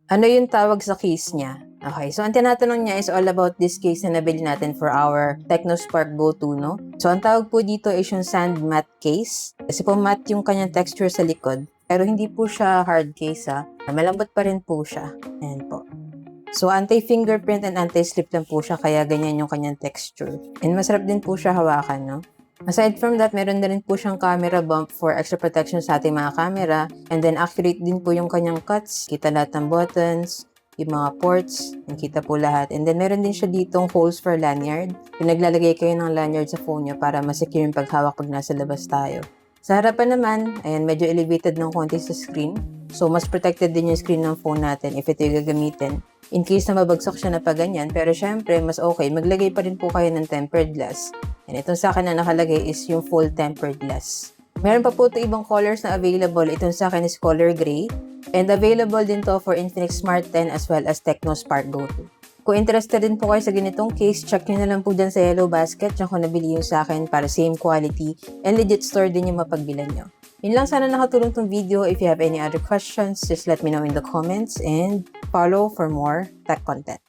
Ano yung tawag sa case niya? Okay, so ang tinatanong niya is all about this case na nabili natin for our TechnoSpark Go 2, no? So ang tawag po dito is yung sand matte case. Kasi po matte yung kanyang texture sa likod. Pero hindi po siya hard case, ha. Malambot pa rin po siya. Ayan po. So, anti-fingerprint and anti-slip lang po siya, kaya ganyan yung kanyang texture. And masarap din po siya hawakan, no? Aside from that, meron na rin po siyang camera bump for extra protection sa ating mga camera. And then, accurate din po yung kanyang cuts. Kita lahat ng buttons, yung mga ports, nakita po lahat. And then, meron din siya ditong holes for lanyard. Yung naglalagay kayo ng lanyard sa phone nyo para masecure yung paghawak pag nasa labas tayo. Sa harapan naman, ayan, medyo elevated ng konti sa screen. So, mas protected din yung screen ng phone natin if ito yung gagamitin. In case na mabagsak siya na pa ganyan, pero syempre, mas okay, maglagay pa rin po kayo ng tempered glass. And itong sa akin na nakalagay is yung full tempered glass. Meron pa po ito ibang colors na available. Itong sa akin is color gray. And available din to for Infinix Smart 10 as well as TechnoSpark Go 2. Kung interested din po kayo sa ganitong case, check nyo na lang po dyan sa Yellow Basket. Diyan ko nabili yung sa akin para same quality and legit store din yung mapagbilan nyo. Yun lang, sana nakatulong tong video. If you have any other questions, just let me know in the comments and follow for more tech content.